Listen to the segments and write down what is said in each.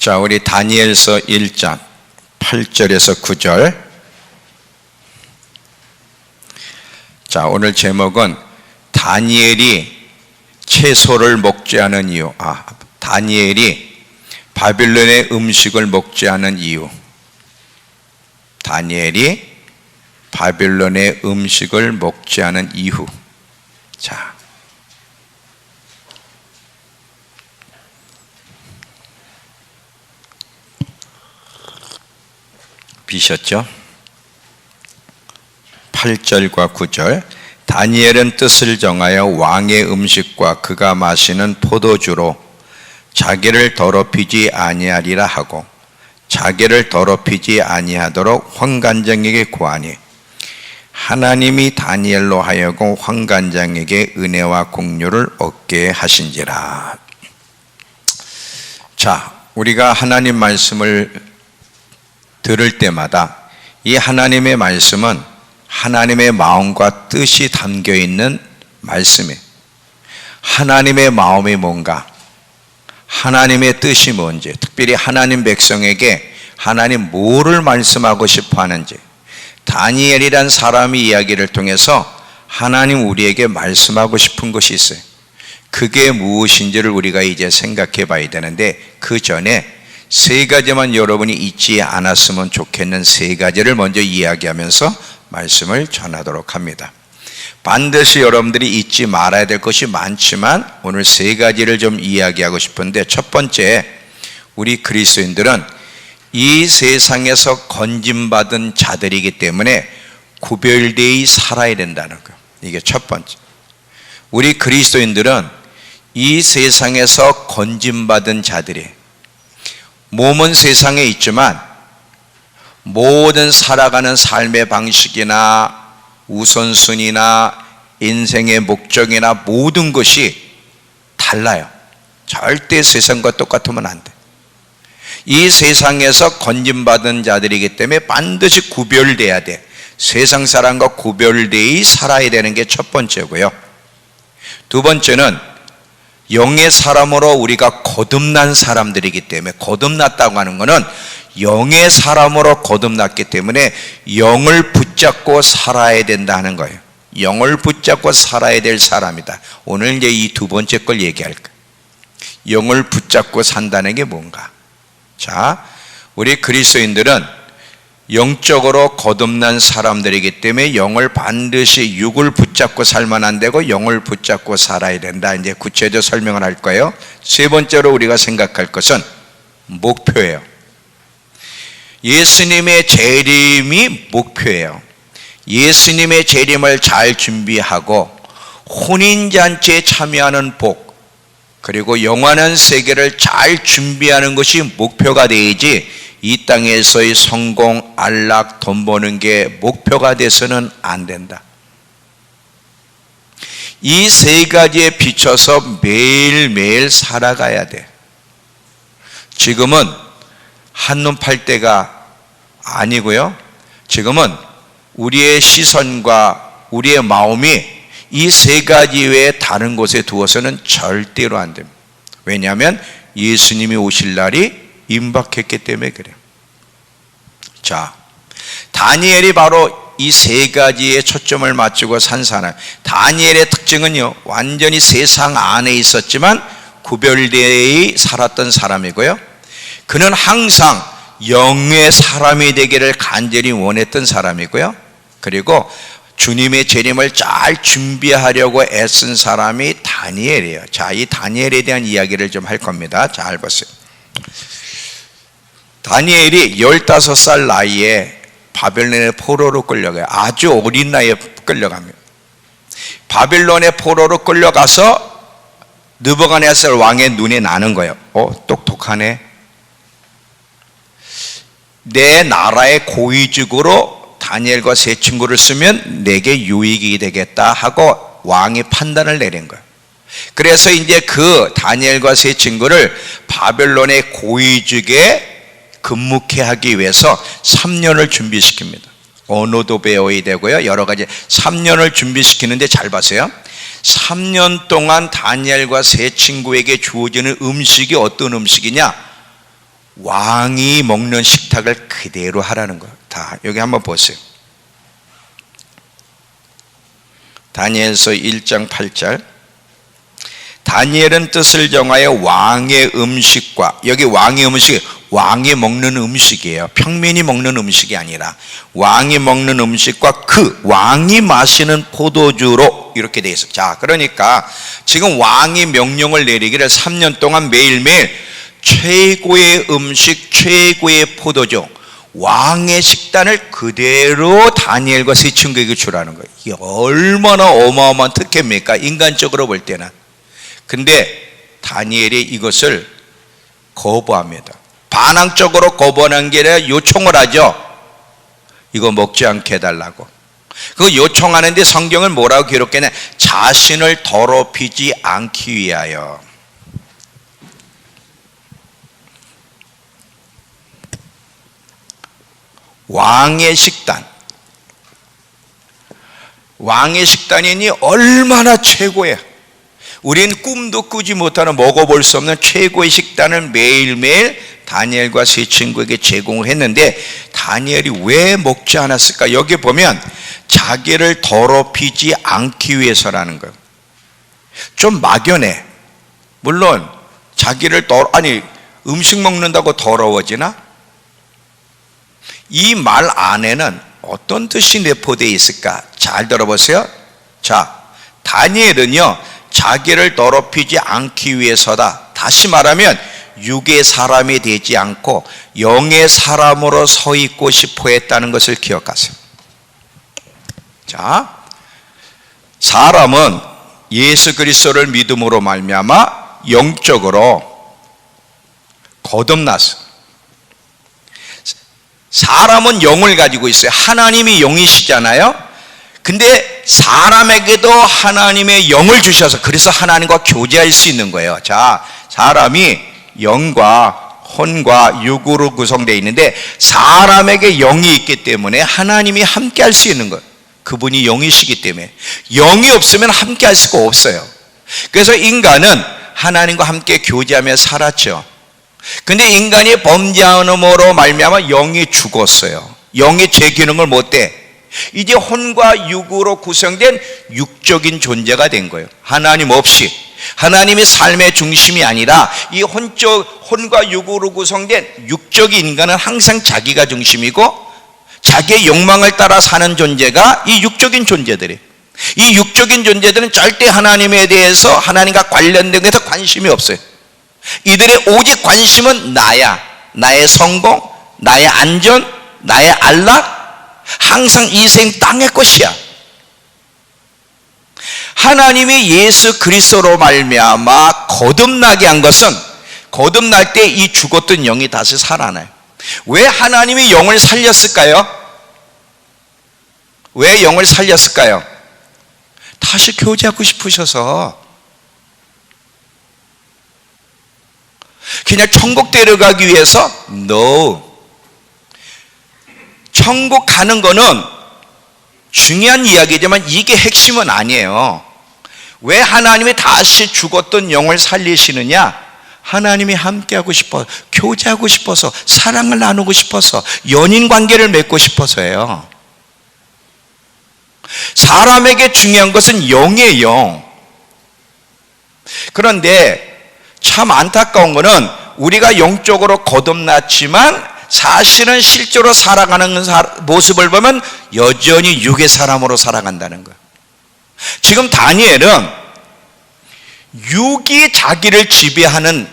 자, 우리 다니엘서 1장 8절에서 9절. 자, 오늘 제목은 다니엘이 채소를 먹지 않은 이유. 다니엘이 바빌론의 음식을 먹지 않은 이유. 다니엘이 바빌론의 음식을 먹지 않은 이유. 자, 비셨죠? 8절과 9절. 다니엘은 뜻을 정하여 왕의 음식과 그가 마시는 포도주로 자기를 더럽히지 아니하리라 하고 자기를 더럽히지 아니하도록 환관장에게 구하니 하나님이 다니엘로 하여금 환관장에게 은혜와 공료를 얻게 하신지라. 자, 우리가 하나님 말씀을 들을 때마다 이 하나님의 말씀은 하나님의 마음과 뜻이 담겨 있는 말씀이에요. 하나님의 마음이 뭔가, 하나님의 뜻이 뭔지, 특별히 하나님 백성에게 하나님 뭐를 말씀하고 싶어 하는지, 다니엘이란 사람의 이야기를 통해서 하나님 우리에게 말씀하고 싶은 것이 있어요. 그게 무엇인지를 우리가 이제 생각해 봐야 되는데, 그 전에 세 가지만 여러분이 잊지 않았으면 좋겠는 세 가지를 먼저 이야기하면서 말씀을 전하도록 합니다. 반드시 여러분들이 잊지 말아야 될 것이 많지만 오늘 세 가지를 좀 이야기하고 싶은데, 첫 번째, 우리 그리스도인들은 이 세상에서 건짐받은 자들이기 때문에 구별되어 살아야 된다는 거예요. 이게 첫 번째. 우리 그리스도인들은 이 세상에서 건짐받은 자들이에요. 몸은 세상에 있지만 모든 살아가는 삶의 방식이나 우선순위나 인생의 목적이나 모든 것이 달라요. 절대 세상과 똑같으면 안 돼. 이 세상에서 건짐받은 자들이기 때문에 반드시 구별돼야 돼. 세상 사람과 구별되어 살아야 되는 게 첫 번째고요. 두 번째는 영의 사람으로 우리가 거듭난 사람들이기 때문에, 거듭났다고 하는 것은 영의 사람으로 거듭났기 때문에 영을 붙잡고 살아야 된다는 거예요. 영을 붙잡고 살아야 될 사람이다. 오늘 이제 이 두 번째 걸 얘기할 거예요. 영을 붙잡고 산다는 게 뭔가. 자, 우리 그리스도인들은 영적으로 거듭난 사람들이기 때문에 영을 반드시 육을 붙잡고 살면 안 되고 영을 붙잡고 살아야 된다. 이제 구체적 설명을 할 거예요. 세 번째로 우리가 생각할 것은 목표예요. 예수님의 재림이 목표예요. 예수님의 재림을 잘 준비하고 혼인잔치에 참여하는 복, 그리고 영원한 세계를 잘 준비하는 것이 목표가 되어야지 이 땅에서의 성공, 안락, 돈 버는 게 목표가 돼서는 안 된다. 이 세 가지에 비춰서 매일매일 살아가야 돼. 지금은 한눈 팔 때가 아니고요. 지금은 우리의 시선과 우리의 마음이 이 세 가지 외에 다른 곳에 두어서는 절대로 안 됩니다. 왜냐하면 예수님이 오실 날이 임박했기 때문에 그래요. 자, 다니엘이 바로 이 세 가지에 초점을 맞추고 산 사람. 다니엘의 특징은요, 완전히 세상 안에 있었지만 구별되어 살았던 사람이고요. 그는 항상 영의 사람이 되기를 간절히 원했던 사람이고요. 그리고 주님의 재림을 잘 준비하려고 애쓴 사람이 다니엘이에요. 자, 이 다니엘에 대한 이야기를 좀 할 겁니다. 잘 보세요. 다니엘이 15살 나이에 바벨론의 포로로 끌려가요. 아주 어린 나이에 끌려갑니다. 바벨론의 포로로 끌려가서 느부갓네살 왕의 눈에 나는 거예요. 똑똑하네. 내 나라의 고위직으로 다니엘과 세 친구를 쓰면 내게 유익이 되겠다 하고 왕이 판단을 내린 거예요. 그래서 이제 그 다니엘과 세 친구를 바벨론의 고위직에 근무케 하기 위해서 3년을 준비시킵니다. 언어도 배워야 되고요. 여러 가지 3년을 준비시키는데 잘 봐세요. 3년 동안 다니엘과 세 친구에게 주어지는 음식이 어떤 음식이냐? 왕이 먹는 식탁을 그대로 하라는 거예요. 다 여기 한번 보세요. 다니엘서 1장 8절. 다니엘은 뜻을 정하여 왕의 음식과, 여기 왕의 음식, 왕이 먹는 음식이에요. 평민이 먹는 음식이 아니라 왕이 먹는 음식과 그 왕이 마시는 포도주로 이렇게 돼 있어요. 자, 그러니까 지금 왕이 명령을 내리기를 3년 동안 매일매일 최고의 음식, 최고의 포도주, 왕의 식단을 그대로 다니엘과 세 친구에게 주라는 거예요. 이게 얼마나 어마어마한 특혜입니까? 인간적으로 볼 때는. 근데 다니엘이 이것을 거부합니다. 반항적으로 거부하는 게 아니라 요청을 하죠. 이거 먹지 않게 해달라고. 그 요청하는데 성경을 뭐라고 기록했냐? 자신을 더럽히지 않기 위하여. 왕의 식단. 왕의 식단이니 얼마나 최고야. 우린 꿈도 꾸지 못하는, 먹어볼 수 없는 최고의 식단을 매일매일 다니엘과 세 친구에게 제공을 했는데 다니엘이 왜 먹지 않았을까? 여기 보면 자기를 더럽히지 않기 위해서라는 거예요. 좀 막연해. 물론 자기를 음식 먹는다고 더러워지나? 이 말 안에는 어떤 뜻이 내포되어 있을까? 잘 들어보세요. 자, 다니엘은요, 자기를 더럽히지 않기 위해서다. 다시 말하면 육의 사람이 되지 않고 영의 사람으로 서 있고 싶어 했다는 것을 기억하세요. 자, 사람은 예수 그리스도를 믿음으로 말미암아 영적으로 거듭났어. 사람은 영을 가지고 있어요. 하나님이 영이시잖아요. 근데 사람에게도 하나님의 영을 주셔서 그래서 하나님과 교제할 수 있는 거예요. 자, 사람이 영과 혼과 육으로 구성되어 있는데 사람에게 영이 있기 때문에 하나님이 함께 할 수 있는 거예요. 그분이 영이시기 때문에. 영이 없으면 함께 할 수가 없어요. 그래서 인간은 하나님과 함께 교제하며 살았죠. 근데 인간이 범죄함으로 말미암아 영이 죽었어요. 영이 제 기능을 못해. 이제 혼과 육으로 구성된 육적인 존재가 된 거예요. 하나님 없이. 하나님의 삶의 중심이 아니라 이 혼과 육으로 구성된 육적인 인간은 항상 자기가 중심이고 자기의 욕망을 따라 사는 존재가 이 육적인 존재들이에요. 이 육적인 존재들은 절대 하나님에 대해서, 하나님과 관련된 것에 관심이 없어요. 이들의 오직 관심은 나야, 나의 성공, 나의 안전, 나의 안락, 항상 이 생 땅의 것이야. 하나님이 예수 그리스도로 말미암아 거듭나게 한 것은, 거듭날 때 이 죽었던 영이 다시 살아나요. 왜 하나님이 영을 살렸을까요? 왜 영을 살렸을까요? 다시 교제하고 싶으셔서. 그냥 천국 데려가기 위해서? No. 천국 가는 거는 중요한 이야기지만 이게 핵심은 아니에요. 왜 하나님이 다시 죽었던 영을 살리시느냐? 하나님이 함께하고 싶어서, 교제하고 싶어서, 사랑을 나누고 싶어서, 연인 관계를 맺고 싶어서예요. 사람에게 중요한 것은 영의 영. 그런데 참 안타까운 것은 우리가 영적으로 거듭났지만 사실은 실제로 살아가는 모습을 보면 여전히 육의 사람으로 살아간다는 거예요. 지금 다니엘은 육이 자기를 지배하는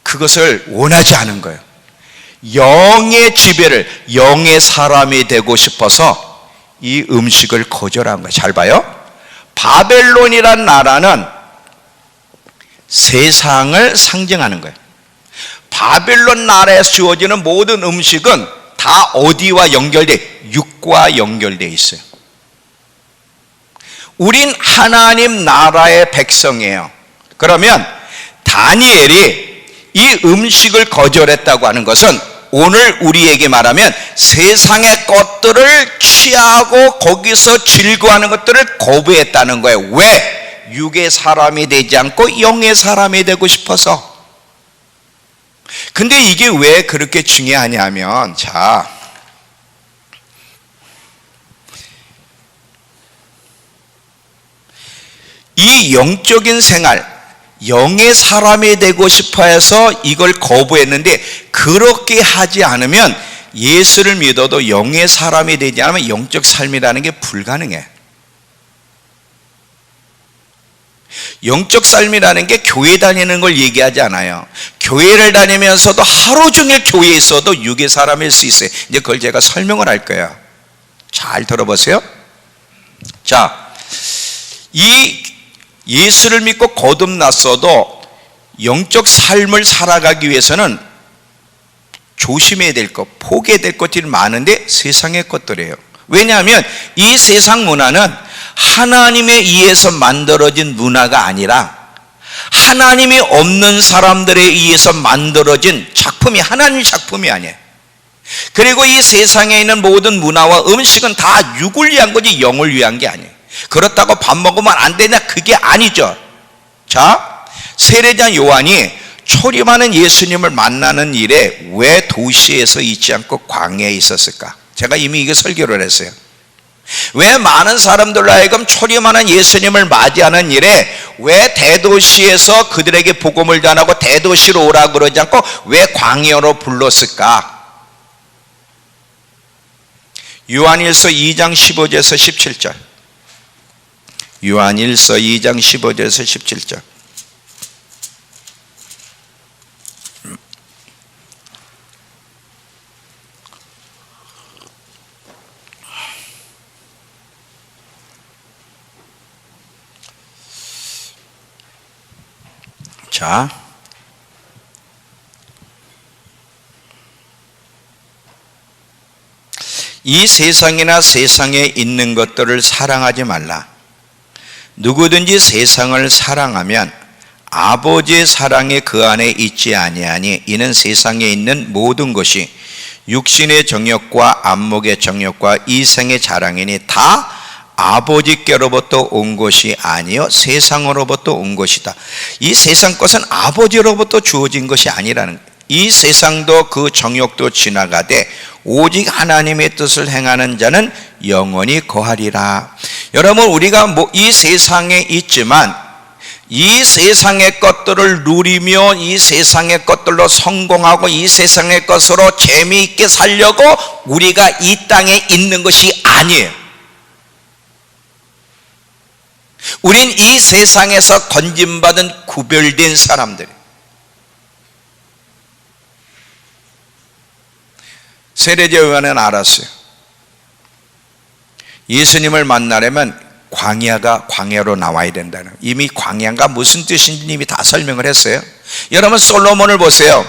그것을 원하지 않은 거예요. 영의 지배를, 영의 사람이 되고 싶어서 이 음식을 거절한 거예요. 잘 봐요. 바벨론이란 나라는 세상을 상징하는 거예요. 바벨론 나라에서 주어지는 모든 음식은 다 어디와 연결돼? 육과 연결돼 있어요. 우린 하나님 나라의 백성이에요. 그러면 다니엘이 이 음식을 거절했다고 하는 것은 오늘 우리에게 말하면 세상의 것들을 취하고 거기서 즐거워하는 것들을 거부했다는 거예요. 왜? 육의 사람이 되지 않고 영의 사람이 되고 싶어서. 근데 이게 왜 그렇게 중요하냐면, 자, 이 영적인 생활, 영의 사람이 되고 싶어 해서 이걸 거부했는데, 그렇게 하지 않으면 예수를 믿어도 영의 사람이 되지 않으면 영적 삶이라는 게 불가능해. 영적 삶이라는 게 교회 다니는 걸 얘기하지 않아요. 교회를 다니면서도 하루 종일 교회에 있어도 육의 사람일 수 있어요. 이제 그걸 제가 설명을 할 거예요. 잘 들어보세요. 자, 이 예수를 믿고 거듭났어도 영적 삶을 살아가기 위해서는 조심해야 될 것, 포기해야 될 것들이 많은데 세상의 것들이에요. 왜냐하면 이 세상 문화는 하나님에 의해서 만들어진 문화가 아니라 하나님이 없는 사람들에 의해서 만들어진 작품이 하나님 작품이 아니에요. 그리고 이 세상에 있는 모든 문화와 음식은 다 육을 위한 거지 영을 위한 게 아니에요. 그렇다고 밥 먹으면 안 되냐? 그게 아니죠. 자, 세례자 요한이 초림하는 예수님을 만나는 일에 왜 도시에서 있지 않고 광야에 있었을까? 제가 이미 이거 설교를 했어요. 왜 많은 사람들로 하여금 초림하는 예수님을 맞이하는 일에 왜 대도시에서 그들에게 복음을 전하고 대도시로 오라 그러지 않고 왜 광야로 불렀을까? 요한일서 2장 15절에서 17절. 요한일서 2장 15절에서 17절. 자, 이 세상이나 세상에 있는 것들을 사랑하지 말라. 누구든지 세상을 사랑하면 아버지의 사랑이 그 안에 있지 아니하니 이는 세상에 있는 모든 것이 육신의 정욕과 안목의 정욕과 이생의 자랑이니 다 아버지께로부터 온 것이 아니요 세상으로부터 온 것이다. 이 세상 것은 아버지로부터 주어진 것이 아니라는 거예요. 이 세상도 그 정욕도 지나가되 오직 하나님의 뜻을 행하는 자는 영원히 거하리라. 여러분, 우리가 이 세상에 있지만 이 세상의 것들을 누리며 이 세상의 것들로 성공하고 이 세상의 것으로 재미있게 살려고 우리가 이 땅에 있는 것이 아니에요. 우린 이 세상에서 건진받은 구별된 사람들이에요. 세례자 요한은 알았어요. 예수님을 만나려면 광야로 나와야 된다는, 이미 광야가 무슨 뜻인지 이미 다 설명을 했어요. 여러분, 솔로몬을 보세요.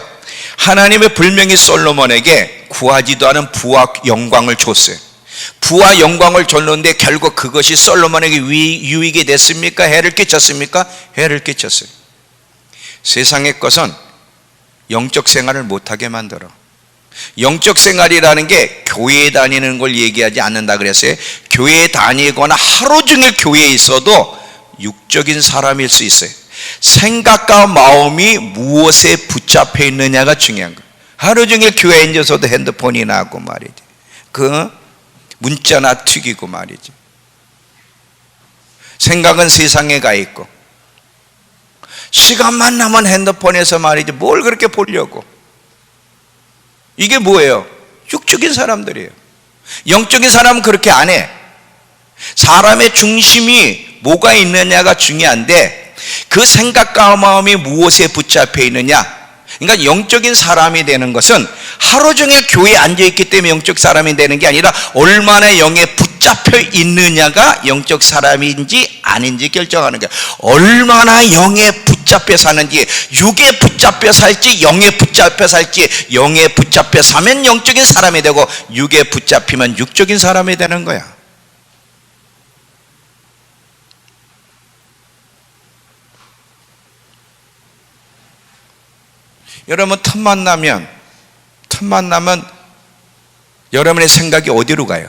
하나님의 분명히 솔로몬에게 구하지도 않은 부와 영광을 줬어요. 부와 영광을 줬는데 결국 그것이 솔로몬에게 유익이 됐습니까? 해를 끼쳤습니까? 해를 끼쳤어요. 세상의 것은 영적 생활을 못하게 만들어. 영적 생활이라는 게 교회에 다니는 걸 얘기하지 않는다 그랬어요. 교회에 다니거나 하루 종일 교회에 있어도 육적인 사람일 수 있어요. 생각과 마음이 무엇에 붙잡혀 있느냐가 중요한 거예요. 하루 종일 교회에 앉아서도 핸드폰이나 하고 말이지, 그 문자나 튀기고 말이지, 생각은 세상에 가 있고 시간만 나면 핸드폰에서 말이지 뭘 그렇게 보려고. 이게 뭐예요? 육적인 사람들이에요. 영적인 사람은 그렇게 안 해. 사람의 중심이 뭐가 있느냐가 중요한데 그 생각과 마음이 무엇에 붙잡혀 있느냐. 그러니까 영적인 사람이 되는 것은 하루 종일 교회에 앉아있기 때문에 영적 사람이 되는 게 아니라 얼마나 영에 붙잡혀 있느냐가 영적 사람인지 아닌지 결정하는 거예요. 얼마나 영에 붙잡혀 사는지, 육에 붙잡혀 살지 영에 붙잡혀 살지, 영에 붙잡혀 사면 영적인 사람이 되고 육에 붙잡히면 육적인 사람이 되는 거야. 여러분, 틈만 나면 여러분의 생각이 어디로 가요?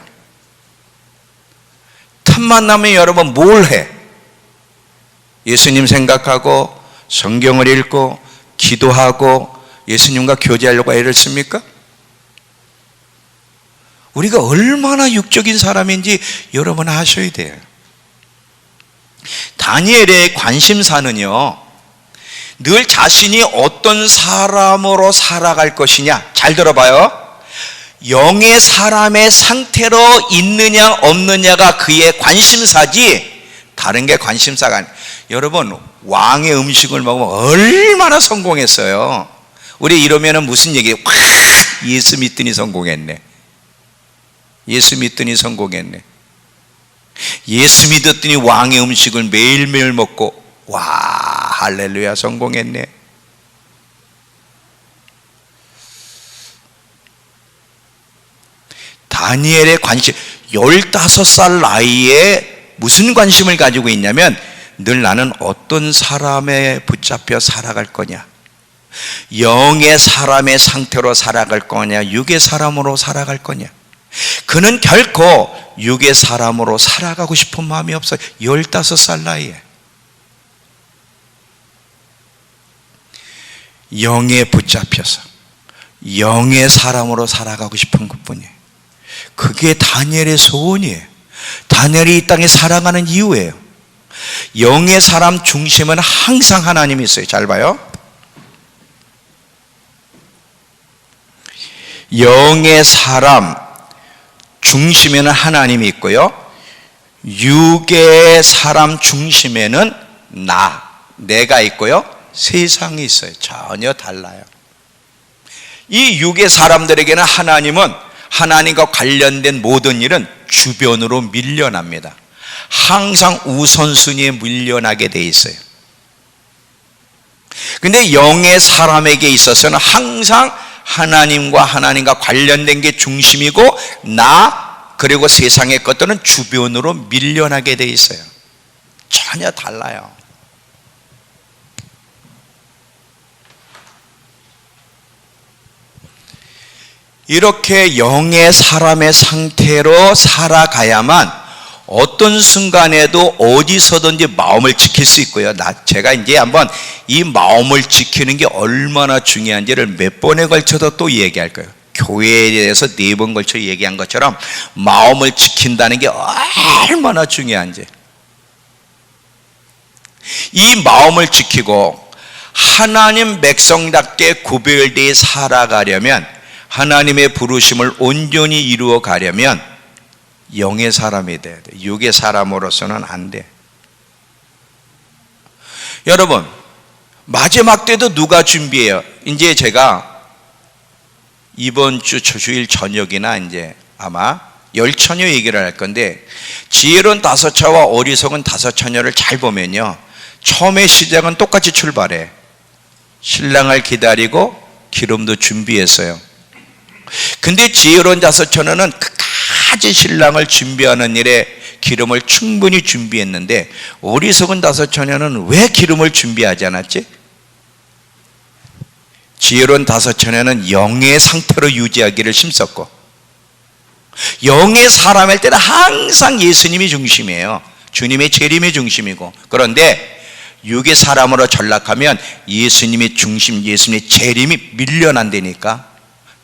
틈만 나면 여러분 뭘 해? 예수님 생각하고 성경을 읽고 기도하고 예수님과 교제하려고 애를 씁니까? 우리가 얼마나 육적인 사람인지 여러분 아셔야 돼요. 다니엘의 관심사는요, 늘 자신이 어떤 사람으로 살아갈 것이냐, 잘 들어봐요. 영의 사람의 상태로 있느냐 없느냐가 그의 관심사지 다른 게 관심사가 아니에요. 여러분, 왕의 음식을 먹으면 얼마나 성공했어요. 우리 이러면은 무슨 얘기예요? 예수 믿더니 성공했네. 예수 믿더니 성공했네. 예수 믿었더니 왕의 음식을 매일매일 먹고 와, 할렐루야, 성공했네. 다니엘의 관심, 15살 나이에 무슨 관심을 가지고 있냐면 늘 나는 어떤 사람에 붙잡혀 살아갈 거냐, 영의 사람의 상태로 살아갈 거냐, 육의 사람으로 살아갈 거냐. 그는 결코 육의 사람으로 살아가고 싶은 마음이 없어요. 15살 나이에 영에 붙잡혀서 영의 사람으로 살아가고 싶은 것뿐이에요. 그게 다니엘의 소원이에요. 다니엘이 이 땅에 살아가는 이유예요. 영의 사람 중심은 항상 하나님이 있어요. 잘 봐요. 영의 사람 중심에는 하나님이 있고요, 육의 사람 중심에는 내가 있고요, 세상이 있어요. 전혀 달라요. 이 육의 사람들에게는 하나님은 하나님과 관련된 모든 일은 주변으로 밀려납니다. 항상 우선순위에 밀려나게 돼 있어요. 근데 영의 사람에게 있어서는 항상 하나님과 관련된 게 중심이고 그리고 세상의 것들은 주변으로 밀려나게 돼 있어요. 전혀 달라요. 이렇게 영의 사람의 상태로 살아가야만 어떤 순간에도 어디서든지 마음을 지킬 수 있고요. 제가 이제 한번 이 마음을 지키는 게 얼마나 중요한지를 몇 번에 걸쳐서 또 얘기할 거예요. 교회에 대해서 4번 걸쳐 얘기한 것처럼 마음을 지킨다는 게 얼마나 중요한지. 이 마음을 지키고 하나님 백성답게 구별되어 살아가려면, 하나님의 부르심을 온전히 이루어 가려면 영의 사람이 돼야 돼. 육의 사람으로서는 안 돼. 여러분, 마지막 때도 누가 준비해요? 이제 제가 이번 주일 저녁이나 이제 아마 열처녀 얘기를 할 건데, 지혜로운 5처와 어리석은 5처녀를 잘 보면요, 처음에 시작은 똑같이 출발해. 신랑을 기다리고 기름도 준비했어요. 근데 지혜로운 5처녀는 끝까지 신랑을 준비하는 일에 기름을 충분히 준비했는데, 어리석은 5처녀는 왜 기름을 준비하지 않았지? 지혜로운 5처녀는 영의 상태로 유지하기를 힘썼고, 영의 사람일 때는 항상 예수님이 중심이에요. 주님의 재림이 중심이고, 그런데 육의 사람으로 전락하면 예수님의 중심, 예수님의 재림이 밀려난다니까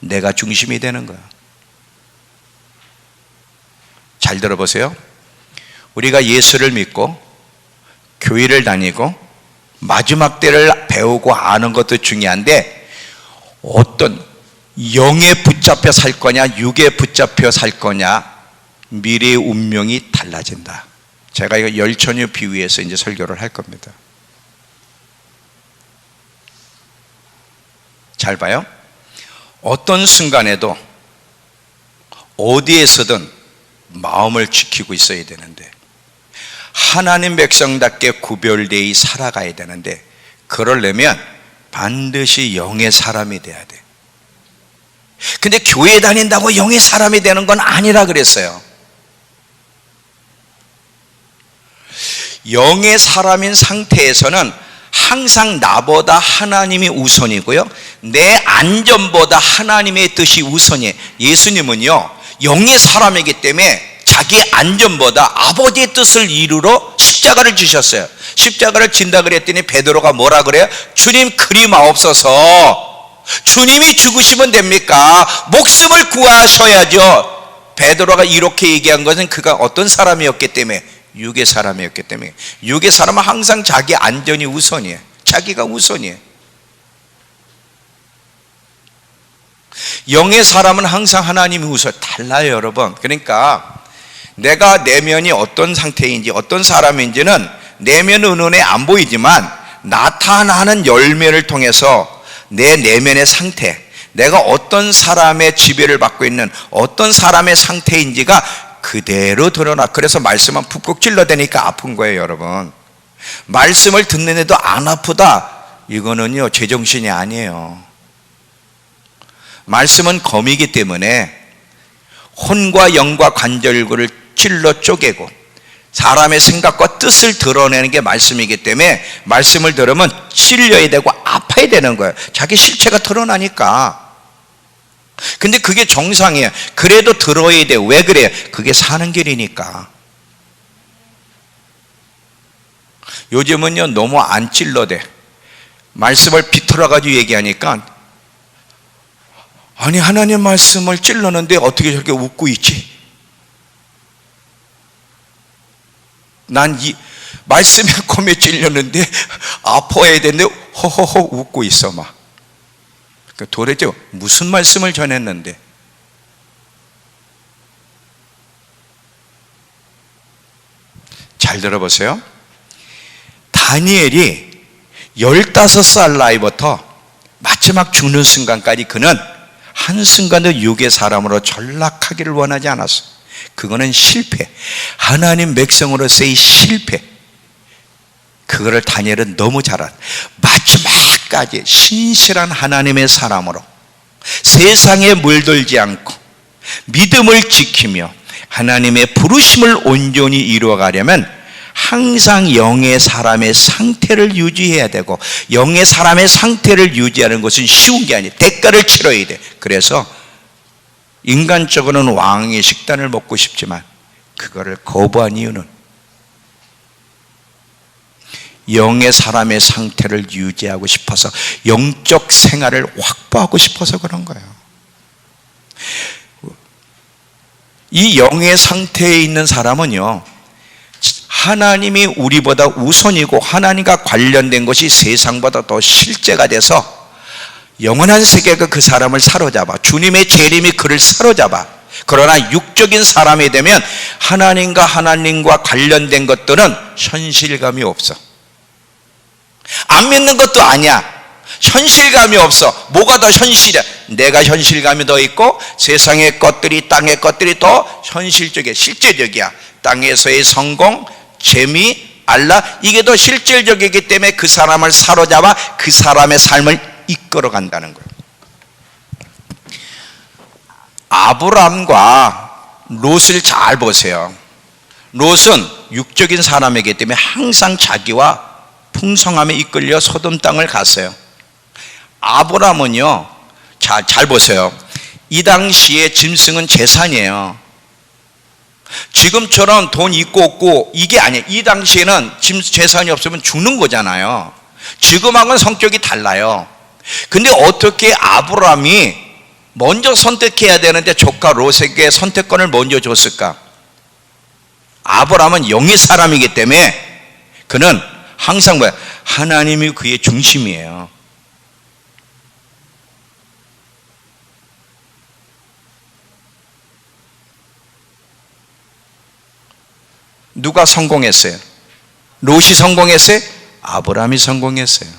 내가 중심이 되는 거야. 잘 들어보세요. 우리가 예수를 믿고 교회를 다니고 마지막 때를 배우고 아는 것도 중요한데, 어떤 영에 붙잡혀 살 거냐 육에 붙잡혀 살 거냐, 미래의 운명이 달라진다. 제가 이거 열처녀 비유해서 이제 설교를 할 겁니다. 잘 봐요. 어떤 순간에도 어디에서든 마음을 지키고 있어야 되는데, 하나님 백성답게 구별되어 살아가야 되는데, 그러려면 반드시 영의 사람이 돼야 돼. 근데 교회 다닌다고 영의 사람이 되는 건 아니라 그랬어요. 영의 사람인 상태에서는 항상 나보다 하나님이 우선이고요, 내 안전보다 하나님의 뜻이 우선이에요. 예수님은요, 영의 사람이기 때문에 자기 안전보다 아버지의 뜻을 이루러 십자가를 지셨어요. 십자가를 진다 그랬더니 베드로가 뭐라 그래요? 주님, 그리 마옵소서. 주님이 죽으시면 됩니까? 목숨을 구하셔야죠. 베드로가 이렇게 얘기한 것은 그가 어떤 사람이었기 때문에, 육의 사람이었기 때문에. 육의 사람은 항상 자기 안전이 우선이에요. 자기가 우선이에요. 영의 사람은 항상 하나님이 우선. 달라요, 여러분. 그러니까 내가 내면이 어떤 상태인지, 어떤 사람인지는 내면은 눈에 안 보이지만 나타나는 열매를 통해서 내 내면의 상태, 내가 어떤 사람의 지배를 받고 있는 어떤 사람의 상태인지가 그대로 드러나. 그래서 말씀은 푹푹 찔러대니까 아픈 거예요, 여러분. 말씀을 듣는데도 안 아프다, 이거는요 제정신이 아니에요. 말씀은 검이기 때문에 혼과 영과 관절구를 찔러 쪼개고 사람의 생각과 뜻을 드러내는 게 말씀이기 때문에 말씀을 들으면 찔려야 되고 아파야 되는 거예요. 자기 실체가 드러나니까. 근데 그게 정상이에요. 그래도 들어야 돼요. 왜 그래요? 그게 사는 길이니까. 요즘은요 너무 안 찔러대. 말씀을 비틀어가지고 얘기하니까, 아니 하나님 말씀을 찔렀는데 어떻게 저렇게 웃고 있지? 난 이 말씀에 검에 찔렸는데 아파야 되는데 허허허 웃고 있어 막. 도대체 무슨 말씀을 전했는데? 잘 들어보세요. 다니엘이 15살 나이부터 마지막 죽는 순간까지 그는 한순간도 육의 사람으로 전락하기를 원하지 않았어. 그거는 실패. 하나님 백성으로서의 실패. 그거를 다니엘은 너무 잘 알아. 마지막까지 신실한 하나님의 사람으로 세상에 물들지 않고 믿음을 지키며 하나님의 부르심을 온전히 이루어가려면 항상 영의 사람의 상태를 유지해야 되고, 영의 사람의 상태를 유지하는 것은 쉬운 게 아니에요. 대가를 치러야 돼. 그래서 인간적으로는 왕의 식단을 먹고 싶지만 그거를 거부한 이유는 영의 사람의 상태를 유지하고 싶어서, 영적 생활을 확보하고 싶어서 그런 거예요. 이 영의 상태에 있는 사람은요, 하나님이 우리보다 우선이고 하나님과 관련된 것이 세상보다 더 실제가 돼서 영원한 세계가 그 사람을 사로잡아. 주님의 재림이 그를 사로잡아. 그러나 육적인 사람이 되면 하나님과 관련된 것들은 현실감이 없어. 안 믿는 것도 아니야. 현실감이 없어. 뭐가 더 현실이야? 내가 현실감이 더 있고 세상의 것들이, 땅의 것들이 더 현실적이야. 실제적이야. 땅에서의 성공, 재미, 알라, 이게 더 실질적이기 때문에 그 사람을 사로잡아 그 사람의 삶을 이끌어 간다는 거예요. 아브람과 롯을 잘 보세요. 롯은 육적인 사람이기 때문에 항상 자기와 풍성함에 이끌려 소돔 땅을 갔어요. 아브람은요, 잘 보세요. 이 당시에 짐승은 재산이에요. 지금처럼 돈 있고 없고 이게 아니에요. 이 당시에는 재산이 없으면 죽는 거잖아요. 지금하고는 성격이 달라요. 근데 어떻게 아브람이 먼저 선택해야 되는데 조카 롯에게 선택권을 먼저 줬을까? 아브람은 영의 사람이기 때문에 그는 항상 뭐야? 하나님이 그의 중심이에요. 누가 성공했어요? 롯이 성공했어요? 아브라함이 성공했어요.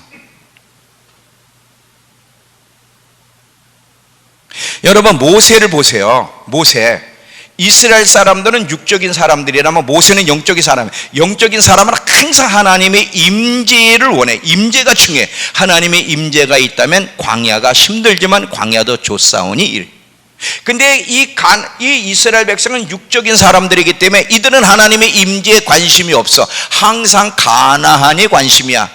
여러분 모세를 보세요. 모세. 이스라엘 사람들은 육적인 사람들이라면 모세는 영적인 사람이에요. 영적인 사람은 항상 하나님의 임재를 원해. 임재가 중요해. 하나님의 임재가 있다면 광야가 힘들지만 광야도 좋사오니. 근데 이 이스라엘 백성은 육적인 사람들이기 때문에 이들은 하나님의 임재에 관심이 없어. 항상 가나안에 관심이야.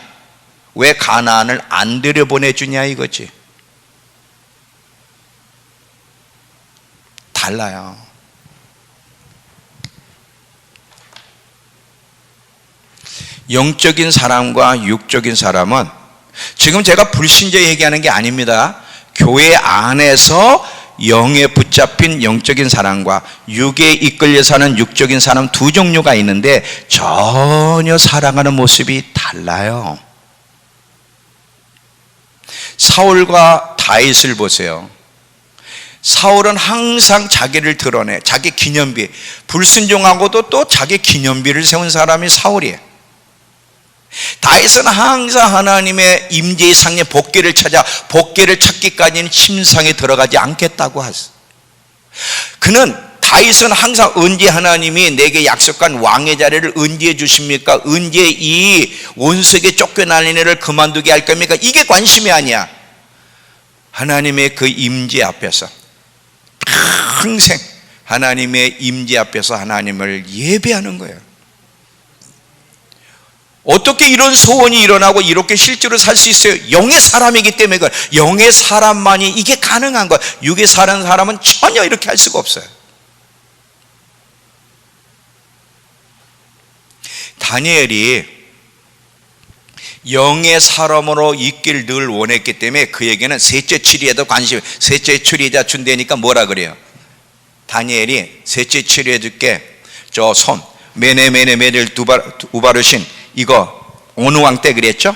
왜 가나안을 안 들여보내주냐 이거지. 달라요. 영적인 사람과 육적인 사람은, 지금 제가 불신자 얘기하는 게 아닙니다. 교회 안에서 영에 붙잡힌 영적인 사람과 육에 이끌려 사는 육적인 사람 두 종류가 있는데 전혀 살아가는 모습이 달라요. 사울과 다윗을 보세요. 사울은 항상 자기를 드러내, 자기 기념비, 불순종하고도 또 자기 기념비를 세운 사람이 사울이에요. 다윗은 항상 하나님의 임재의 상에 복귀를 찾아 복귀를 찾기까지는 침상에 들어가지 않겠다고 하셨어요. 다윗은 항상 언제 하나님이 내게 약속한 왕의 자리를 언제 주십니까? 언제 이 원수에게 쫓겨나는 일을 그만두게 할 겁니까? 이게 관심이 아니야. 하나님의 그 임재 앞에서 평생 하나님의 임재 앞에서 하나님을 예배하는 거예요. 어떻게 이런 소원이 일어나고 이렇게 실제로 살 수 있어요? 영의 사람이기 때문에 그래요. 영의 사람만이 이게 가능한 거예요. 육에 사는 사람은 전혀 이렇게 할 수가 없어요. 다니엘이 영의 사람으로 있길 늘 원했기 때문에 그에게는 셋째 치리에도 관심, 셋째 치리자 준다니까 뭐라 그래요? 다니엘이 셋째 치리해 줄게. 저 손, 메네메네메를 우바르신 이거 어느 왕 때 그랬죠?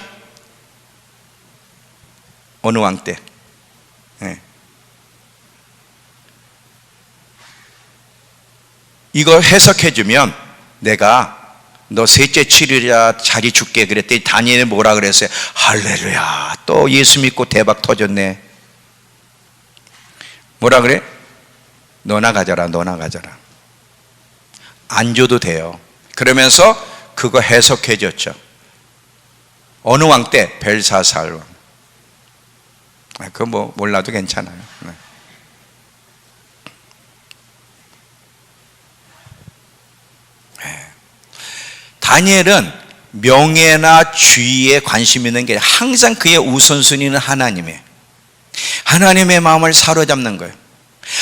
어느 왕 때? 네. 이거 해석해 주면 내가 너 셋째 치리자 자리 줄게 그랬더니 다니엘이 뭐라 그랬어요? 할렐루야, 또 예수 믿고 대박 터졌네. 뭐라 그래? 너나 가져라, 너나 가져라. 안 줘도 돼요. 그러면서 그거 해석해 줬죠. 어느 왕 때? 벨사살 왕. 그거 뭐 몰라도 괜찮아요. 네. 다니엘은 명예나 주의에 관심 있는 게 항상 그의 우선순위는 하나님이에요. 하나님의 마음을 사로잡는 거예요.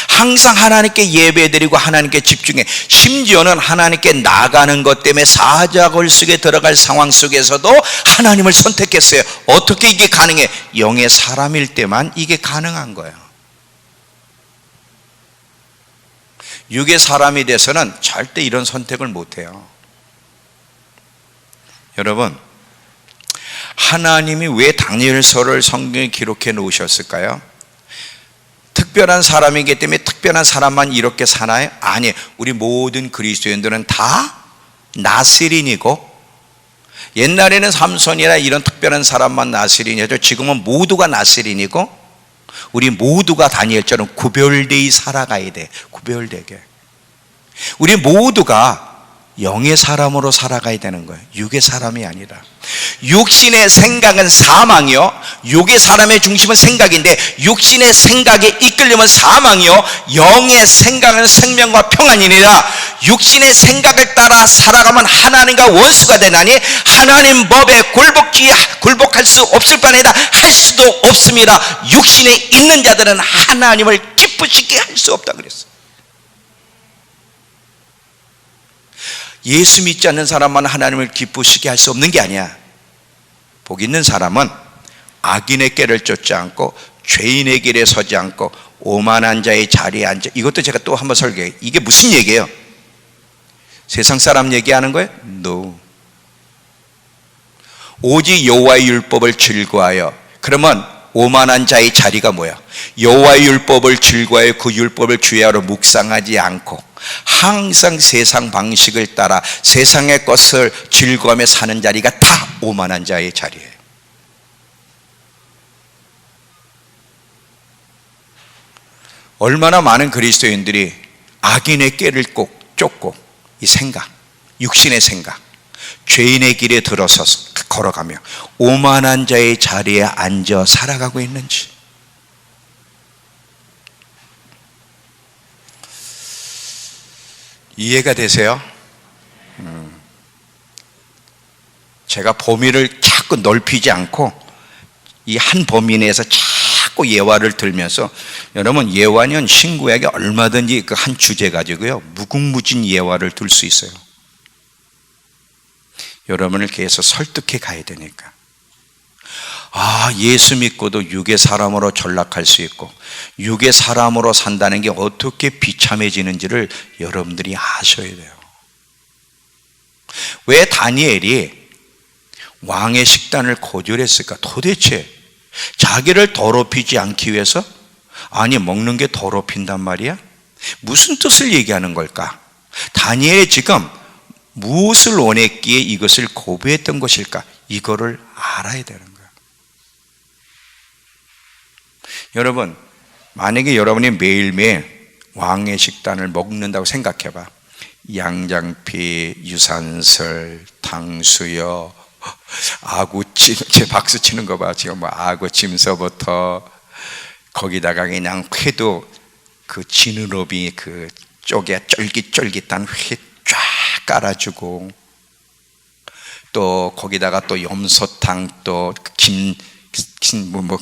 항상 하나님께 예배드리고 하나님께 집중해. 심지어는 하나님께 나가는 것 때문에 사자굴 속에 들어갈 상황 속에서도 하나님을 선택했어요. 어떻게 이게 가능해? 영의 사람일 때만 이게 가능한 거예요. 육의 사람이 돼서는 절대 이런 선택을 못해요. 여러분, 하나님이 왜 다니엘서를 성경에 기록해 놓으셨을까요? 특별한 사람이기 때문에 특별한 사람만 이렇게 사나요? 아니, 우리 모든 그리스도인들은 다 나스린이고, 옛날에는 삼손이나 이런 특별한 사람만 나스린이었죠. 지금은 모두가 나스린이고, 우리 모두가 다니엘처럼 구별되이 살아가야 돼. 구별되게. 우리 모두가 영의 사람으로 살아가야 되는 거예요. 육의 사람이 아니라. 육신의 생각은 사망이요, 육의 사람의 중심은 생각인데 육신의 생각에 이끌리면 사망이요, 영의 생각은 생명과 평안이니라. 육신의 생각을 따라 살아가면 하나님과 원수가 되나니 하나님 법에 굴복할 수 없을 바에다 할 수도 없습니다. 육신에 있는 자들은 하나님을 기쁘시게 할 수 없다 그랬어요. 예수 믿지 않는 사람만 하나님을 기쁘시게 할 수 없는 게 아니야. 복 있는 사람은 악인의 꾀를 쫓지 않고 죄인의 길에 서지 않고 오만한 자의 자리에 앉아. 이것도 제가 또 한번 설교해요. 이게 무슨 얘기예요? 세상 사람 얘기하는 거예요? No. 오직 여호와의 율법을 즐거워하여. 그러면 오만한 자의 자리가 뭐야? 여호와의 율법을 즐거워하여 그 율법을 주야로 묵상하지 않고 항상 세상 방식을 따라 세상의 것을 즐거워하며 사는 자리가 다 오만한 자의 자리예요. 얼마나 많은 그리스도인들이 악인의 꾀를 꼭 쫓고 이 생각, 육신의 생각, 죄인의 길에 들어서서 걸어가며 오만한 자의 자리에 앉아 살아가고 있는지. 이해가 되세요? 제가 범위를 자꾸 넓히지 않고 이 한 범위 내에서 자꾸 예화를 들면서, 여러분 예화는 신구약에 얼마든지 그 한 주제 가지고요 무궁무진 예화를 들 수 있어요. 여러분을 계속 설득해 가야 되니까. 예수 믿고도 육의 사람으로 전락할 수 있고 육의 사람으로 산다는 게 어떻게 비참해지는지를 여러분들이 아셔야 돼요. 왜 다니엘이 왕의 식단을 거절했을까? 도대체 자기를 더럽히지 않기 위해서? 아니, 먹는 게 더럽힌단 말이야? 무슨 뜻을 얘기하는 걸까? 다니엘이 지금 무엇을 원했기에 이것을 고백했던 것일까? 이거를 알아야 되는 거야. 여러분, 만약에 여러분이 매일매일 왕의 식단을 먹는다고 생각해봐. 양장피, 유산슬, 탕수육, 아구찜, 제 박수 치는 거 봐. 지금 뭐 아구찜서부터 거기다가 그냥 회도 그 지느러미 그 쪽에 쫄깃쫄깃한 회 쫙 깔아주고, 또 거기다가 또 염소탕, 또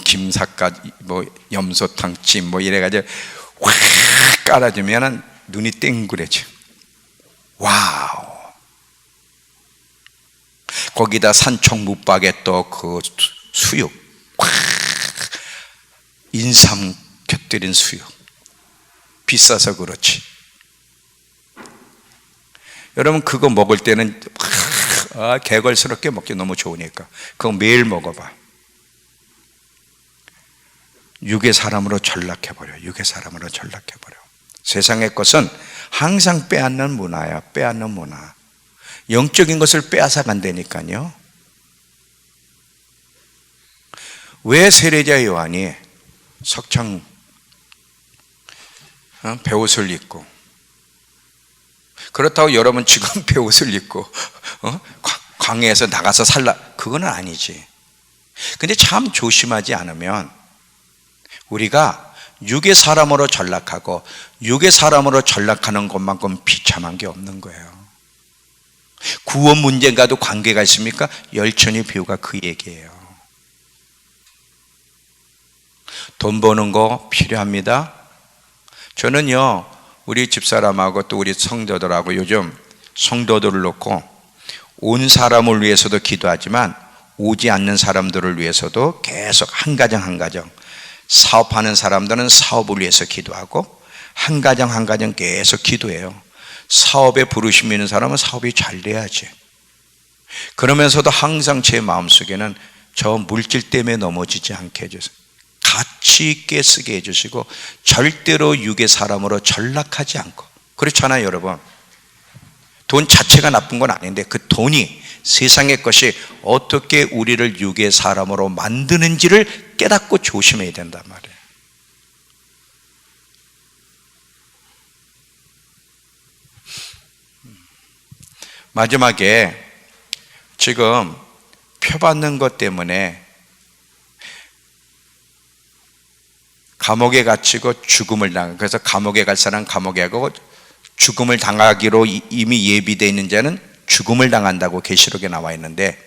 김삿갓, 염소탕찜 이래가지고 확 깔아주면은 눈이 땡그래져. 와우. 거기다 산청 묵박에 또 그 수육, 확 인삼 곁들인 수육. 비싸서 그렇지. 여러분, 그거 먹을 때는 개걸스럽게 먹기 너무 좋으니까 그거 매일 먹어봐. 육의 사람으로 전락해버려. 육의 사람으로 전락해버려. 세상의 것은 항상 빼앗는 문화야. 빼앗는 문화. 영적인 것을 빼앗아 간다니까요. 왜 세례자 요한이 석창 배옷을 입고, 그렇다고 여러분 지금 배옷을 입고 광야에서 나가서 살라, 그건 아니지. 근데 참 조심하지 않으면 우리가 육의 사람으로 전락하고, 육의 사람으로 전락하는 것만큼 비참한 게 없는 거예요. 구원 문제과도 관계가 있습니까? 열천의 비유가 그 얘기예요. 돈 버는 거 필요합니다. 저는요, 우리 집사람하고 또 우리 성도들하고 요즘 성도들을 놓고 온 사람을 위해서도 기도하지만 오지 않는 사람들을 위해서도 계속 한 가정 한 가정, 사업하는 사람들은 사업을 위해서 기도하고 한 가정 한 가정 계속 기도해요. 사업에 부르심 있는 사람은 사업이 잘 돼야지. 그러면서도 항상 제 마음속에는 저 물질 때문에 넘어지지 않게 해주세요. 가치 있게 쓰게 해주시고 절대로 육의 사람으로 전락하지 않고. 그렇잖아요, 여러분. 돈 자체가 나쁜 건 아닌데 그 돈이, 세상의 것이 어떻게 우리를 육의 사람으로 만드는지를 깨닫고 조심해야 된단 말이에요. 마지막에 지금 표받는 것 때문에 감옥에 갇히고 죽음을 당하고, 그래서 감옥에 갈 사람 감옥에 가고 죽음을 당하기로 이미 예비되어 있는 자는 죽음을 당한다고 계시록에 나와 있는데,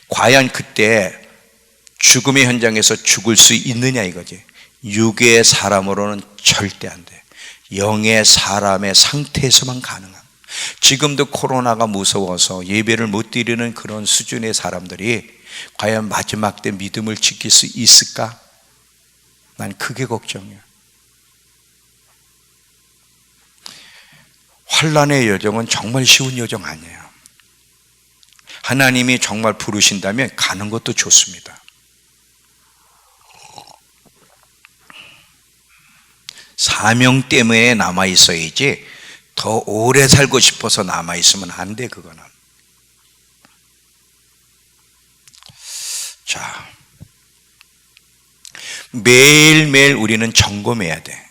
과연 그때 죽음의 현장에서 죽을 수 있느냐 이거지. 육의 사람으로는 절대 안 돼. 영의 사람의 상태에서만 가능한. 지금도 코로나가 무서워서 예배를 못 드리는 그런 수준의 사람들이 과연 마지막 때 믿음을 지킬 수 있을까? 난 그게 걱정이야. 환난의 여정은 정말 쉬운 여정 아니에요. 하나님이 정말 부르신다면 가는 것도 좋습니다. 사명 때문에 남아있어야지 더 오래 살고 싶어서 남아있으면 안 돼, 그거는. 자, 매일매일 우리는 점검해야 돼.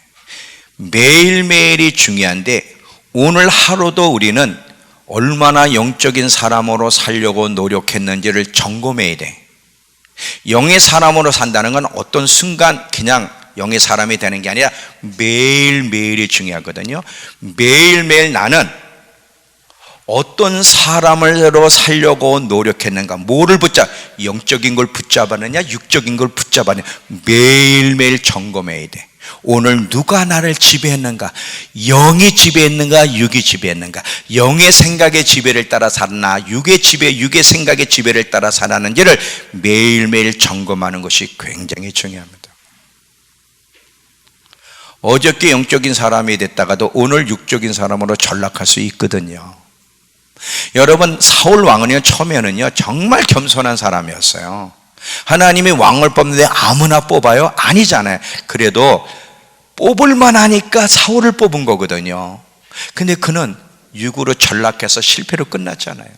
매일매일이 중요한데 오늘 하루도 우리는 얼마나 영적인 사람으로 살려고 노력했는지를 점검해야 돼. 영의 사람으로 산다는 건 어떤 순간 그냥 영의 사람이 되는 게 아니라 매일매일이 중요하거든요. 매일매일 나는 어떤 사람으로 살려고 노력했는가, 뭐를 영적인 걸 붙잡았느냐, 육적인 걸 붙잡았느냐, 매일매일 점검해야 돼. 오늘 누가 나를 지배했는가? 영이 지배했는가? 육이 지배했는가? 영의 생각의 지배를 따라 살았나? 육의 지배, 육의 생각의 지배를 따라 살았는지를 매일매일 점검하는 것이 굉장히 중요합니다. 어저께 영적인 사람이 됐다가도 오늘 육적인 사람으로 전락할 수 있거든요. 여러분, 사울 왕은요, 처음에는요 정말 겸손한 사람이었어요. 하나님이 왕을 뽑는데 아무나 뽑아요? 아니잖아요. 그래도 뽑을만 하니까 사울을 뽑은 거거든요. 근데 그는 육으로 전락해서 실패로 끝났잖아요.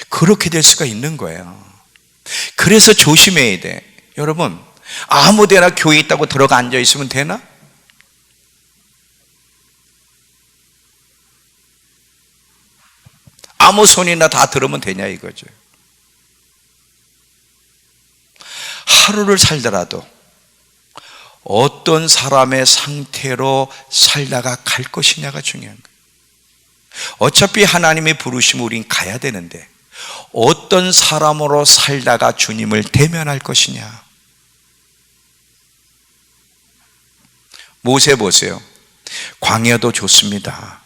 그렇게 될 수가 있는 거예요. 그래서 조심해야 돼. 여러분, 아무데나 교회 있다고 들어가 앉아 있으면 되나? 아무 소리나 다 들으면 되냐 이거죠. 하루를 살더라도 어떤 사람의 상태로 살다가 갈 것이냐가 중요한 거예요. 어차피 하나님의 부르심을 우린 가야 되는데 어떤 사람으로 살다가 주님을 대면할 것이냐. 모세 보세요. 광야도 좋습니다.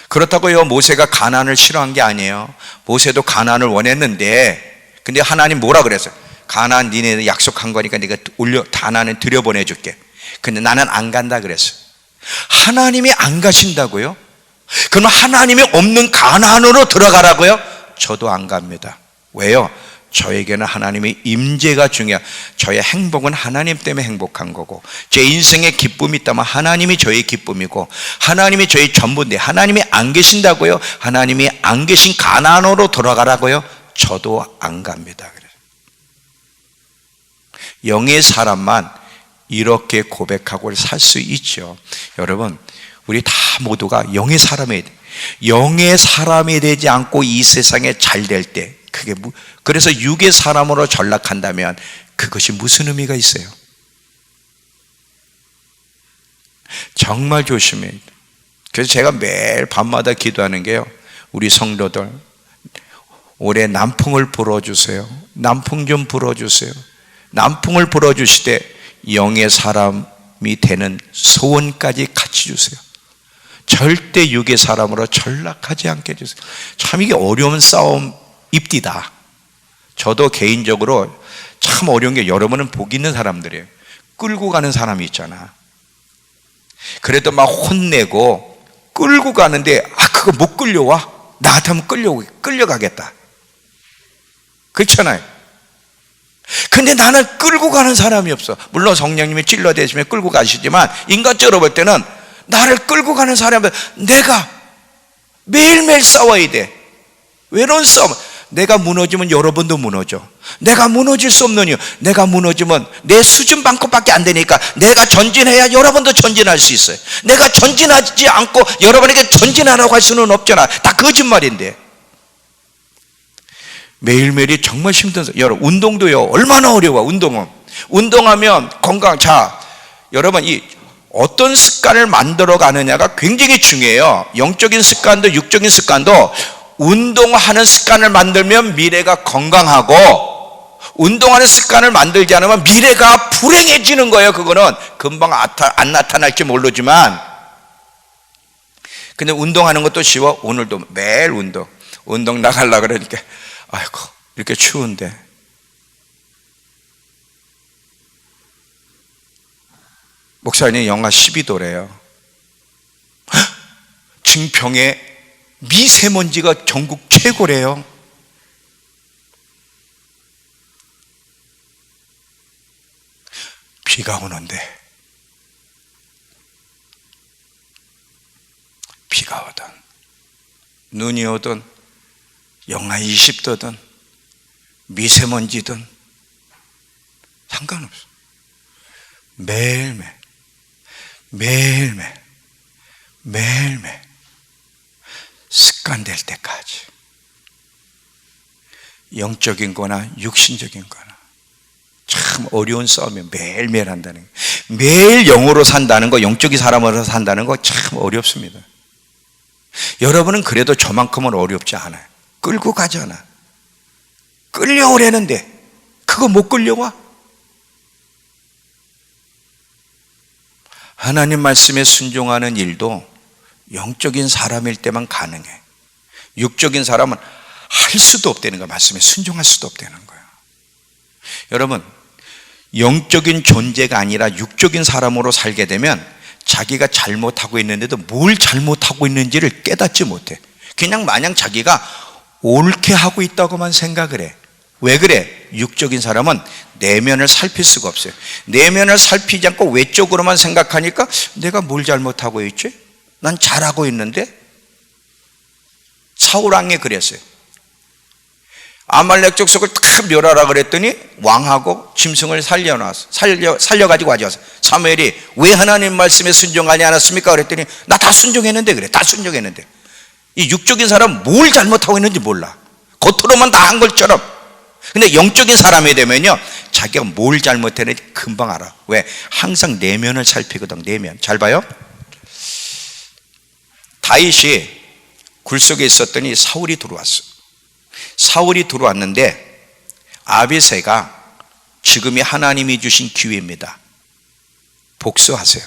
그렇다고요 모세가 가나안을 싫어한 게 아니에요. 모세도 가나안을 원했는데 근데 하나님 뭐라 그랬어요? 가나안 니네 약속한 거니까 네가 가나안에 들여보내줄게. 근데 나는 안 간다 그랬어요. 하나님이 안 가신다고요? 그럼 하나님이 없는 가나안으로 들어가라고요? 저도 안 갑니다. 왜요? 저에게는 하나님의 임재가 중요해요. 저의 행복은 하나님 때문에 행복한 거고 제 인생의 기쁨이 있다면 하나님이 저의 기쁨이고 하나님이 저의 전부인데 하나님이 안 계신다고요? 하나님이 안 계신 가나안으로 돌아가라고요? 저도 안 갑니다. 영의 사람만 이렇게 고백하고 살 수 있죠. 여러분, 우리 다 모두가 영의 사람이 되지 않고 이 세상에 잘 될 때 그래서 육의 사람으로 전락한다면 그것이 무슨 의미가 있어요? 정말 조심해야 돼요. 그래서 제가 매일 밤마다 기도하는 게요, 우리 성도들 올해 남풍을 불어주세요. 남풍 좀 불어주세요. 남풍을 불어주시되 영의 사람이 되는 소원까지 같이 주세요. 절대 육의 사람으로 전락하지 않게 해주세요. 참 이게 어려운 싸움입디다. 저도 개인적으로 참 어려운 게 여러분은 복 있는 사람들이에요. 끌고 가는 사람이 있잖아. 그래도 막 혼내고 끌고 가는데 그거 못 끌려와? 나한테 하면 끌려가겠다. 그렇잖아요. 근데 나는 끌고 가는 사람이 없어. 물론 성령님이 찔러대시면 끌고 가시지만 인간적으로 볼 때는 나를 끌고 가는 사람은 내가 매일매일 싸워야 돼. 외로운 싸움. 내가 무너지면 여러분도 무너져. 내가 무너질 수 없는 이유, 내가 무너지면 내 수준만큼밖에 안 되니까 내가 전진해야 여러분도 전진할 수 있어요. 내가 전진하지 않고 여러분에게 전진하라고 할 수는 없잖아. 다 거짓말인데. 매일매일이 정말 힘든, 여러분 운동도요 얼마나 어려워. 운동하면 건강. 자, 여러분 이 어떤 습관을 만들어 가느냐가 굉장히 중요해요. 영적인 습관도 육적인 습관도 운동하는 습관을 만들면 미래가 건강하고 운동하는 습관을 만들지 않으면 미래가 불행해지는 거예요. 그거는 금방 안 나타날지 모르지만, 근데 운동하는 것도 쉬워. 오늘도 매일 운동 나가려고 그러니까 아이고 이렇게 추운데 목사님 영하 12도래요. 증평에 미세먼지가 전국 최고래요. 비가 오는데 비가 오든 눈이 오든 영하 20도든 미세먼지든 상관없어. 매일매일 습관될 때까지 영적인 거나 육신적인 거나 참 어려운 싸움이 매일매일 한다는 거예요. 매일 영으로 산다는 거, 영적인 사람으로 산다는 거 참 어렵습니다. 여러분은 그래도 저만큼은 어렵지 않아요. 끌고 가잖아. 끌려오려는데 그거 못 끌려와? 하나님 말씀에 순종하는 일도 영적인 사람일 때만 가능해. 육적인 사람은 할 수도 없다는 거야. 말씀에 순종할 수도 없다는 거야. 여러분, 영적인 존재가 아니라 육적인 사람으로 살게 되면 자기가 잘못하고 있는데도 뭘 잘못하고 있는지를 깨닫지 못해. 그냥 마냥 자기가 옳게 하고 있다고만 생각을 해. 왜 그래? 육적인 사람은 내면을 살필 수가 없어요. 내면을 살피지 않고 외적으로만 생각하니까 내가 뭘 잘못하고 있지? 난 잘하고 있는데? 사울왕이 그랬어요. 아말렉 족속을 다 멸하라 그랬더니 왕하고 짐승을 살려가지고 가져와서 사무엘이 왜 하나님 말씀에 순종하지 않았습니까? 그랬더니 나 다 순종했는데 그래. 다 순종했는데. 이 육적인 사람은 뭘 잘못하고 있는지 몰라. 겉으로만 다 한 것처럼. 근데 영적인 사람이 되면요, 자기가 뭘 잘못했는지 금방 알아. 왜? 항상 내면을 살피거든. 내면. 잘 봐요. 다윗이 굴 속에 있었더니 사울이 들어왔어. 사울이 들어왔는데 아비새가 지금이 하나님이 주신 기회입니다. 복수하세요.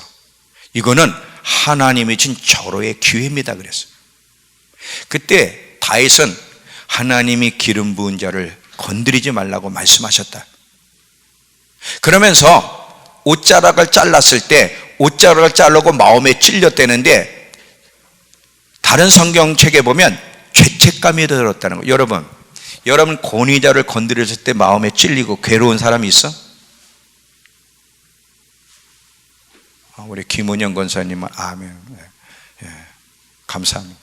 이거는 하나님이 준 절호의 기회입니다. 그랬어요. 그때 다윗은 하나님이 기름 부은 자를 건드리지 말라고 말씀하셨다. 그러면서 옷자락을 잘랐을 때 옷자락을 자르고 마음에 찔렸다는데 다른 성경책에 보면 죄책감이 들었다는 거예요. 여러분 권위자를 건드렸을 때 마음에 찔리고 괴로운 사람이 있어? 우리 김은영 권사님은 아멘. 예, 감사합니다.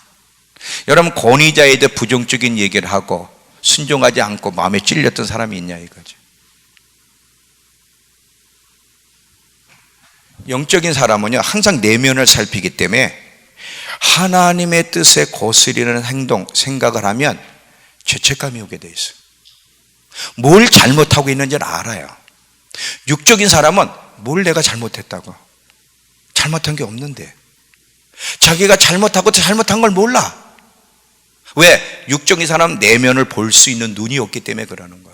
여러분 권위자에 대해 부정적인 얘기를 하고 순종하지 않고 마음에 찔렸던 사람이 있냐 이거죠. 영적인 사람은요 항상 내면을 살피기 때문에 하나님의 뜻에 거스리는 행동, 생각을 하면 죄책감이 오게 돼 있어요. 뭘 잘못하고 있는지는 알아요. 육적인 사람은 뭘 내가 잘못했다고, 잘못한 게 없는데 자기가 잘못하고 잘못한 걸 몰라. 왜? 육적인 사람은 내면을 볼 수 있는 눈이 없기 때문에 그러는 거예요.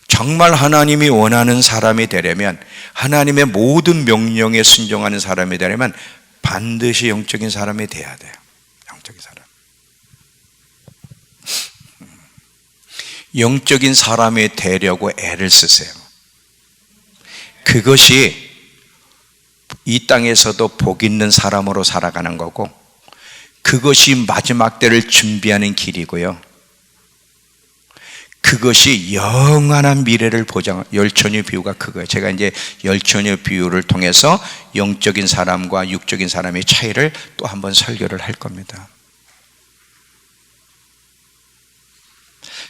정말 하나님이 원하는 사람이 되려면, 하나님의 모든 명령에 순종하는 사람이 되려면 반드시 영적인 사람이 돼야 돼요. 영적인 사람. 영적인 사람이 되려고 애를 쓰세요. 그것이 이 땅에서도 복 있는 사람으로 살아가는 거고, 그것이 마지막 때를 준비하는 길이고요, 그것이 영원한 미래를 보장. 열처녀 비유가 그거예요. 제가 이제 열처녀 비유를 통해서 영적인 사람과 육적인 사람의 차이를 또 한번 설교를 할 겁니다.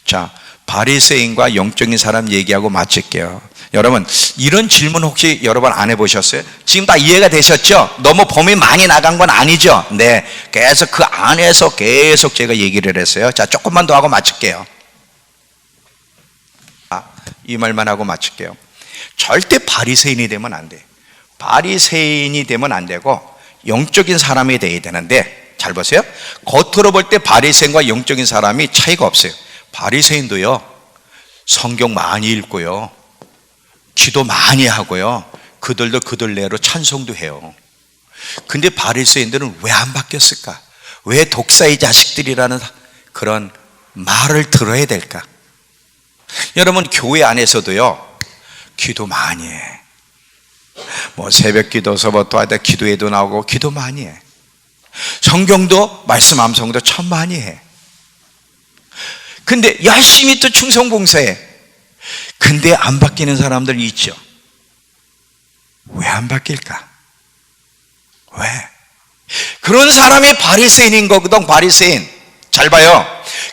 자, 바리새인과 영적인 사람 얘기하고 마칠게요. 여러분, 이런 질문 혹시 여러분 안 해보셨어요? 지금 다 이해가 되셨죠? 너무 범위 많이 나간 건 아니죠? 네, 계속 그 안에서 계속 제가 얘기를 했어요. 자, 조금만 더 하고 마칠게요. 이 말만 하고 마칠게요. 절대 바리새인이 되면 안 돼. 바리새인이 되면 안 되고 영적인 사람이 돼야 되는데, 잘 보세요. 겉으로 볼 때 바리새인과 영적인 사람이 차이가 없어요. 바리새인도요 성경 많이 읽고요, 기도 많이 하고요, 그들도 그들대로 찬송도 해요. 근데 바리새인들은 왜 안 바뀌었을까? 왜 독사의 자식들이라는 그런 말을 들어야 될까? 여러분, 교회 안에서도요 기도 많이 해. 뭐 새벽 기도서부터 하다 기도회도 나오고 기도 많이 해. 성경도 말씀 암송도 참 많이 해. 근데 열심히 또 충성 봉사해. 근데 안 바뀌는 사람들 있죠. 왜 안 바뀔까? 왜? 그런 사람이 바리새인인 거거든. 바리새인. 잘 봐요.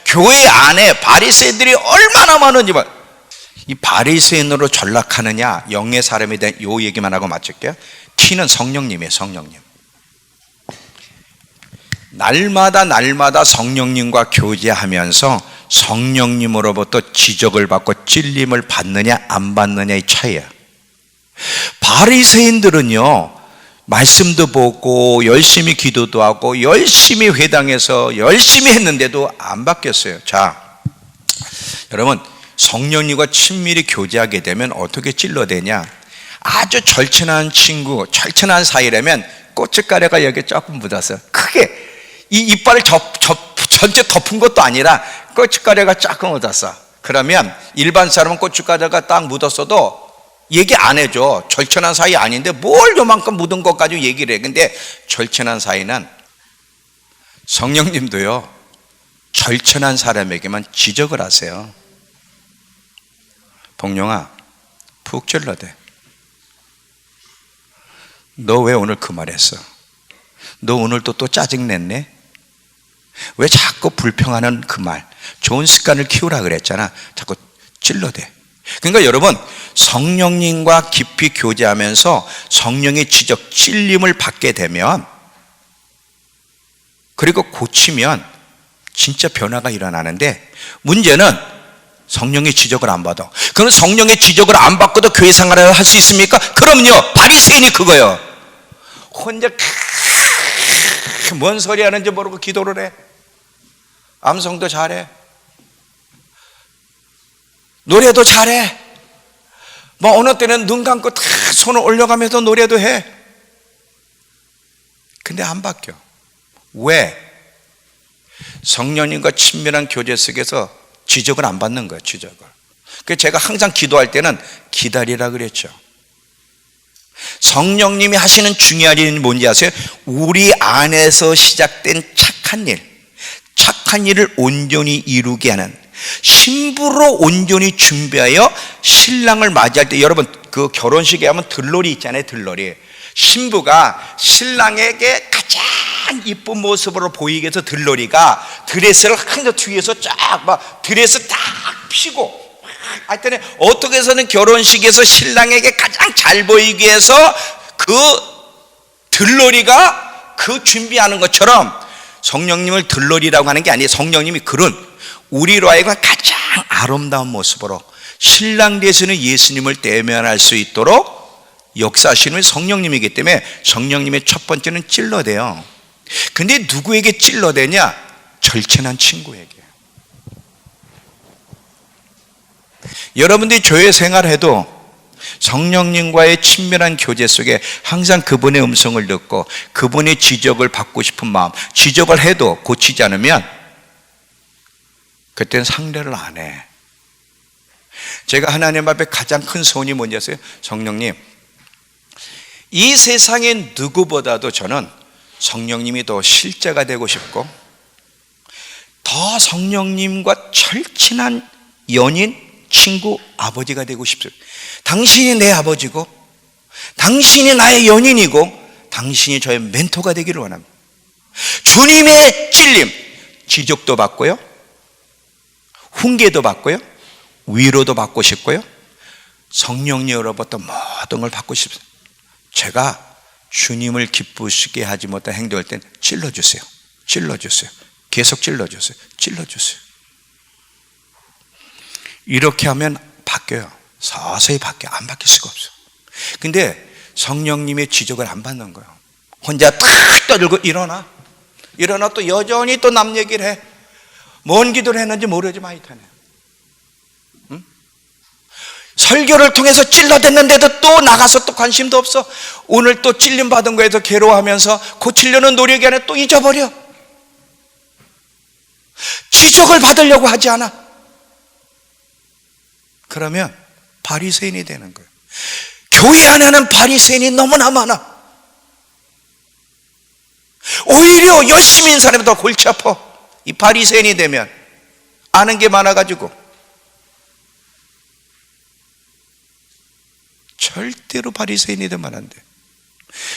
교회 안에 바리새인들이 얼마나 많은지 봐. 이 바리새인으로 전락하느냐 영의 사람에 대한 요 얘기만 하고 마칠게요. 키는 성령님이에요. 성령님. 날마다 성령님과 교제하면서 성령님으로부터 지적을 받고 찔림을 받느냐 안 받느냐의 차이야. 바리새인들은요 말씀도 보고 열심히 기도도 하고 열심히 회당에서 열심히 했는데도 안 바뀌었어요. 자, 여러분, 성령님과 친밀히 교제하게 되면 어떻게 찔러대냐? 아주 절친한 친구, 절친한 사이라면 고춧가루가 여기 조금 묻었어요. 크게 이 이빨을 전체 덮은 것도 아니라 고춧가루가 조금 묻었어. 그러면 일반 사람은 고춧가루가 딱 묻었어도 얘기 안 해줘. 절친한 사이 아닌데 뭘 요만큼 묻은 것 가지고 얘기를 해. 근데 절친한 사이는, 성령님도요 절친한 사람에게만 지적을 하세요. 동룡아, 푹 찔러대. 너 왜 오늘 그 말 했어? 너 오늘 또 짜증냈네? 왜 자꾸 불평하는 그 말? 좋은 습관을 키우라 그랬잖아. 자꾸 찔러대. 그러니까 여러분, 성령님과 깊이 교제하면서 성령의 지적, 찔림을 받게 되면, 그리고 고치면 진짜 변화가 일어나는데, 문제는 성령의 지적을 안 받아. 그럼 성령의 지적을 안 받고도 교회 생활을 할 수 있습니까? 그럼요. 바리새인이 그거예요. 혼자 뭔 소리 하는지 모르고 기도를 해. 암송도 잘해. 노래도 잘해. 뭐 어느 때는 눈 감고 다 손을 올려가면서 노래도 해. 근데 안 바뀌어. 왜? 성령님과 친밀한 교제 속에서 지적을 안 받는 거예요. 지적을. 그래서 제가 항상 기도할 때는 기다리라 그랬죠. 성령님이 하시는 중요한 일이 뭔지 아세요? 우리 안에서 시작된 착한 일을 온전히 이루게 하는, 신부로 온전히 준비하여 신랑을 맞이할 때, 여러분 그 결혼식에 하면 들러리 있잖아요. 들러리. 신부가 신랑에게 가장 이쁜 모습으로 보이게 해서 들러리가 드레스를 항상 뒤에서 쫙 막 드레스 딱 피고, 하여튼 어떻게 해서는 결혼식에서 신랑에게 가장 잘 보이기 위해서 그 들러리가 그 준비하는 것처럼, 성령님을 들러리라고 하는 게 아니에요. 성령님이 그런 우리로 하여금 가장 아름다운 모습으로 신랑 되시는 예수님을 대면할 수 있도록 역사하시는 성령님이기 때문에, 성령님의 첫 번째는 찔러대요. 근데 누구에게 찔러대냐? 절친한 친구에게. 여러분들이 교회 생활해도 성령님과의 친밀한 교제 속에 항상 그분의 음성을 듣고 그분의 지적을 받고 싶은 마음, 지적을 해도 고치지 않으면 그때는 상대를 안 해. 제가 하나님 앞에 가장 큰 소원이 뭔지 아세요? 성령님, 이 세상의 누구보다도 저는 성령님이 더 실제가 되고 싶고, 더 성령님과 절친한 연인, 친구, 아버지가 되고 싶습니다. 당신이 내 아버지고, 당신이 나의 연인이고, 당신이 저의 멘토가 되기를 원합니다. 주님의 찔림, 지적도 받고요, 훈계도 받고요, 위로도 받고 싶고요, 성령님으로부터 모든 걸 받고 싶습니다. 제가 주님을 기쁘시게 하지 못한 행동할 땐 찔러주세요. 찔러주세요. 계속 찔러주세요. 찔러주세요. 이렇게 하면 바뀌어요. 서서히 바뀌어요. 안 바뀔 수가 없어요. 근데 성령님의 지적을 안 받는 거예요. 혼자 탁 떠들고 일어나 또 여전히 또 남 얘기를 해. 뭔 기도를 했는지 모르지만 하여튼 설교를 통해서 찔러댔는데도 또 나가서 또 관심도 없어. 오늘 또 찔림 받은 거에서 괴로워하면서 고치려는 노력이 아니라 또 잊어버려. 지적을 받으려고 하지 않아. 그러면 바리새인이 되는 거예요. 교회 안에는 바리새인이 너무나 많아. 오히려 열심히 있는 사람이 더 골치 아파. 이 바리새인이 되면 아는 게 많아가지고. 절대로 바리새인이 되면 안 돼.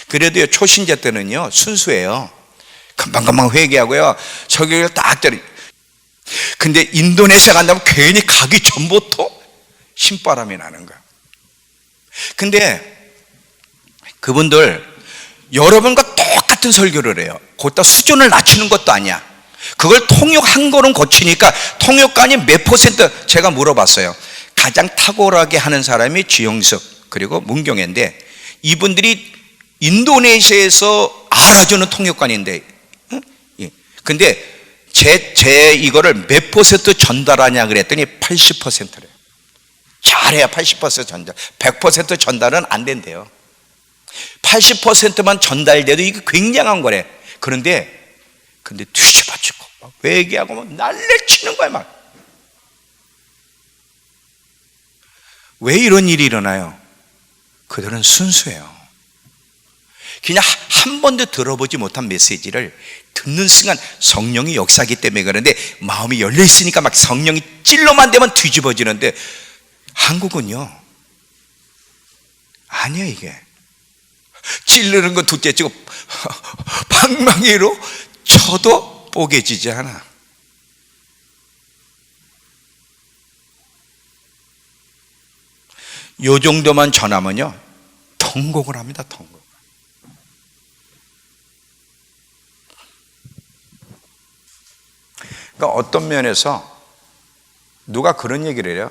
그래도요, 초신자 때는요 순수해요. 금방금방 회개하고요, 설교를 딱 들이. 근데 인도네시아 간다면 괜히 가기 전부터 신바람이 나는 거야. 근데 그분들 여러분과 똑같은 설교를 해요. 거기다 수준을 낮추는 것도 아니야. 그걸 통역 한 걸음 고치니까, 통역관이 몇 퍼센트, 제가 물어봤어요. 가장 탁월하게 하는 사람이 지영석 그리고 문경애인데, 이분들이 인도네시아에서 알아주는 통역관인데, 근데 제 이거를 몇 퍼센트 전달하냐 그랬더니 80%래요. 잘해야 80% 전달. 100% 전달은 안 된대요. 80%만 전달돼도 이게 굉장한 거래. 근데 뒤집어지고 막 외계하고 막 난리치는 거야 막. 왜 이런 일이 일어나요? 그들은 순수해요. 그냥 한 번도 들어보지 못한 메시지를 듣는 순간 성령이 역사하기 때문에 그런데 마음이 열려 있으니까 막 성령이 찔러만 대면 뒤집어지는데 한국은요 아니야. 이게 찔르는 건 둘째치고 방망이로 쳐도 뽀개지지 않아. 요 정도만 전하면요 통곡을 합니다. 통곡. 그러니까 어떤 면에서 누가 그런 얘기를 해요.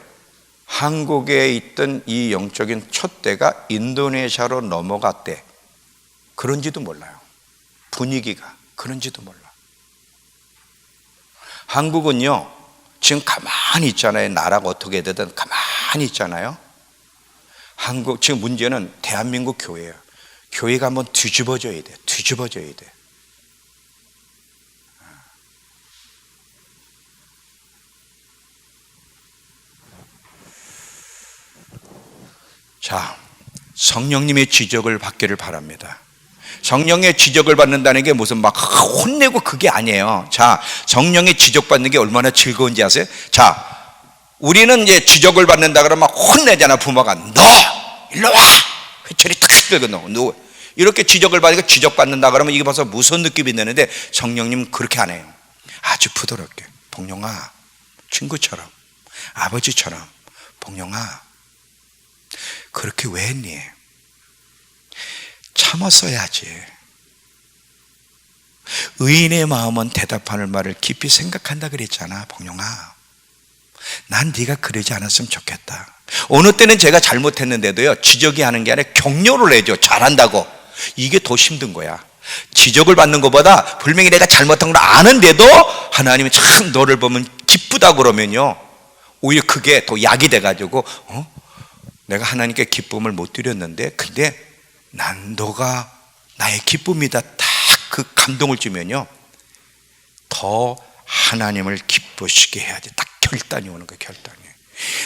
한국에 있던 이 영적인 촛대가 인도네시아로 넘어갔대. 그런지도 몰라요. 분위기가 그런지도 몰라. 한국은요 지금 가만히 있잖아요. 나라가 어떻게 되든 가만히 있잖아요. 한국 지금 문제는 대한민국 교회예요. 교회가 한번 뒤집어져야 돼. 뒤집어져야 돼. 자, 성령님의 지적을 받기를 바랍니다. 성령의 지적을 받는다는 게 무슨 막 혼내고 그게 아니에요. 자, 성령의 지적받는 게 얼마나 즐거운지 아세요? 자, 우리는 이제 지적을 받는다 그러면 막 혼내잖아. 부모가 너 일로 와 회초리 탁 들고 너 이렇게 지적을 받으니까 지적받는다 그러면 이게 벌써 무서운 느낌이 드는데 성령님은 그렇게 안 해요. 아주 부드럽게 복룡아 친구처럼 아버지처럼 복룡아 그렇게 왜 했니? 참았어야지. 의인의 마음은 대답하는 말을 깊이 생각한다 그랬잖아. 복룡아 난 네가 그러지 않았으면 좋겠다. 어느 때는 제가 잘못했는데도요 지적이 하는 게 아니라 격려를 해줘. 잘한다고. 이게 더 힘든 거야. 지적을 받는 것보다 분명히 내가 잘못한 걸 아는데도 하나님이 참 너를 보면 기쁘다 그러면요 오히려 그게 더 약이 돼가지고 내가 하나님께 기쁨을 못 드렸는데 근데 난 너가 나의 기쁨이다 딱 그 감동을 주면요 더 하나님을 기쁘시게 해야지. 딱 결단이 오는 거예요. 결단이.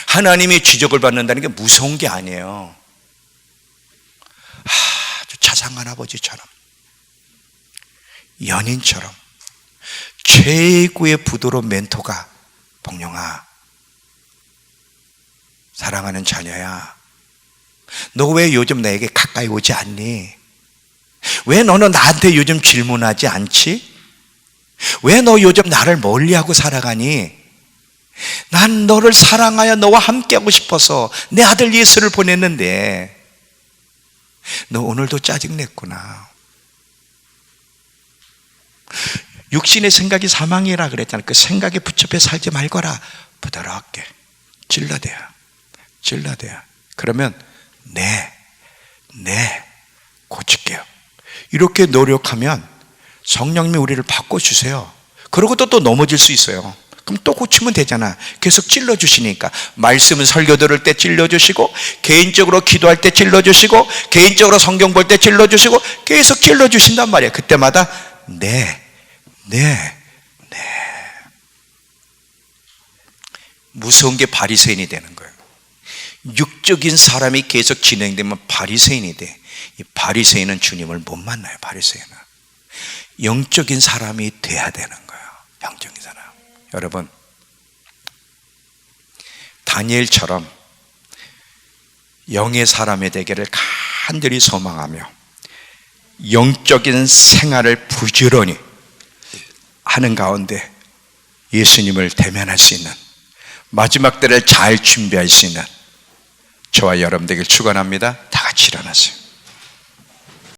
하나님이 지적을 받는다는 게 무서운 게 아니에요. 아주 자상한 아버지처럼 연인처럼 최고의 부드러운 멘토가 복룡아 사랑하는 자녀야 너 왜 요즘 나에게 가까이 오지 않니? 왜 너는 나한테 요즘 질문하지 않지? 왜 너 요즘 나를 멀리하고 살아가니? 난 너를 사랑하여 너와 함께하고 싶어서 내 아들 예수를 보냈는데 너 오늘도 짜증냈구나. 육신의 생각이 사망이라 그랬잖아. 그 생각에 붙잡혀 살지 말거라. 부드럽게 찔러대요. 찔러대요. 그러면 네 고칠게요. 이렇게 노력하면 성령님이 우리를 바꿔주세요. 그러고 또 넘어질 수 있어요. 그럼 또 고치면 되잖아. 계속 찔러주시니까. 말씀 설교 들을 때 찔러주시고 개인적으로 기도할 때 찔러주시고 개인적으로 성경 볼 때 찔러주시고 계속 찔러주신단 말이에요. 그때마다 네 무서운 게 바리새인이 되는 거예요. 육적인 사람이 계속 진행되면 바리새인이 돼. 이 바리새인은 주님을 못 만나요. 바리새인은 영적인 사람이 돼야 되는 거예요. 영적인 사람. 여러분 다니엘처럼 영의 사람의 되기를 간절히 소망하며 영적인 생활을 부지런히 하는 가운데 예수님을 대면할 수 있는 마지막 때를 잘 준비할 수 있는 저와 여러분 되길 축원합니다. 다 같이 일어나세요.